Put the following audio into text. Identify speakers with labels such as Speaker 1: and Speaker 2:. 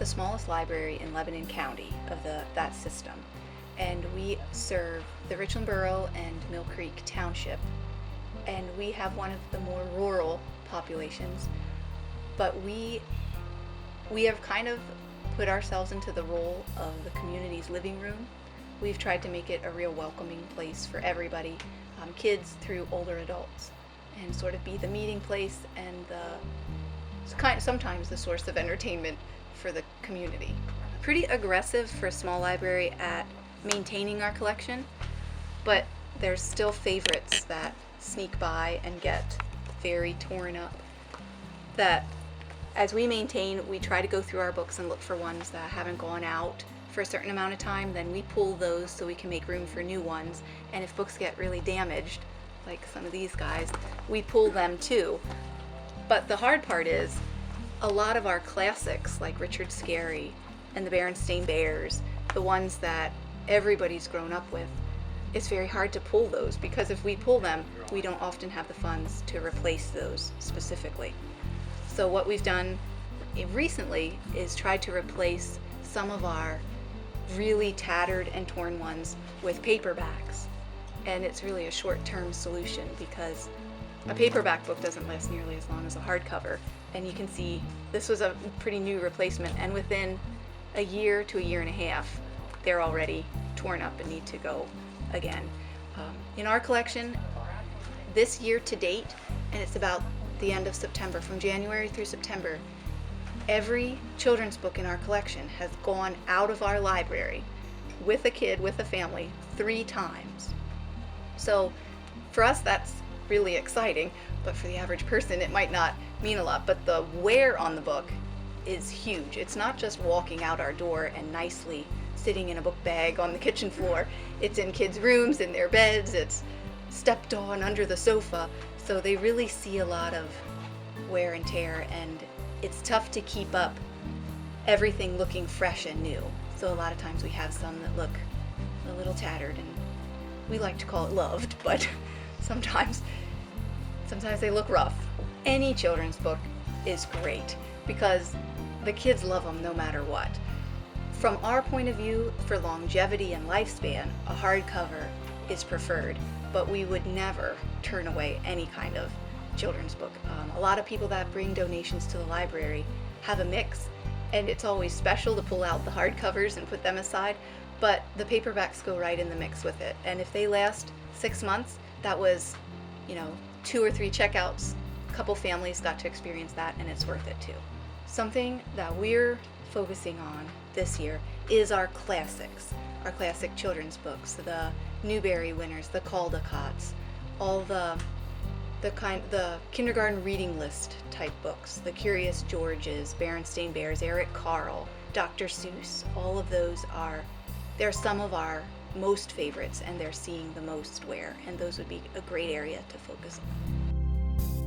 Speaker 1: the smallest library in Lebanon County of that system, and we serve the Richland Borough and Mill Creek Township, and we have one of the more rural populations, but we have kind of put ourselves into the role of the community's living room. We've tried to make it a real welcoming place for everybody, kids through older adults, and sort of be the meeting place and sometimes the source of entertainment for the community. Pretty aggressive for a small library at maintaining our collection, but there's still favorites that sneak by and get very torn up. That as we maintain, we try to go through our books and look for ones that haven't gone out for a certain amount of time, then we pull those so we can make room for new ones. And if books get really damaged, like some of these guys, we pull them too. But the hard part is, a lot of our classics, like Richard Scarry and the Berenstain Bears, the ones that everybody's grown up with, it's very hard to pull those, because if we pull them, we don't often have the funds to replace those specifically. So what we've done recently is tried to replace some of our really tattered and torn ones with paperbacks. And it's really a short-term solution, because a paperback book doesn't last nearly as long as a hardcover. And you can see this was a pretty new replacement, and within a year to a year and a half, they're already torn up and need to go again. In our collection, this year to date, and it's about the end of September, from January through September, every children's book in our collection has gone out of our library with a kid, with a family, 3 times. So for us, that's really exciting, but for the average person, it might not mean a lot. But the wear on the book is huge. It's not just walking out our door and nicely sitting in a book bag on the kitchen floor. It's in kids' rooms, in their beds, it's stepped on under the sofa. So they really see a lot of wear and tear, and it's tough to keep up everything looking fresh and new. So a lot of times we have some that look a little tattered, and we like to call it loved, but sometimes they look rough. Any children's book is great because the kids love them no matter what. From our point of view, for longevity and lifespan, a hardcover is preferred, but we would never turn away any kind of children's book. A lot of people that bring donations to the library have a mix, and it's always special to pull out the hardcovers and put them aside, but the paperbacks go right in the mix with it. And if they last 6 months, that was, 2 or 3 checkouts. A couple families got to experience that, and it's worth it too. Something that we're focusing on this year is our classics, our classic children's books, the Newbery winners, the Caldecotts, all the kindergarten reading list type books, the Curious Georges, Berenstain Bears, Eric Carle, Dr. Seuss. All of those they're some of our most favorites, and they're seeing the most wear, and those would be a great area to focus on.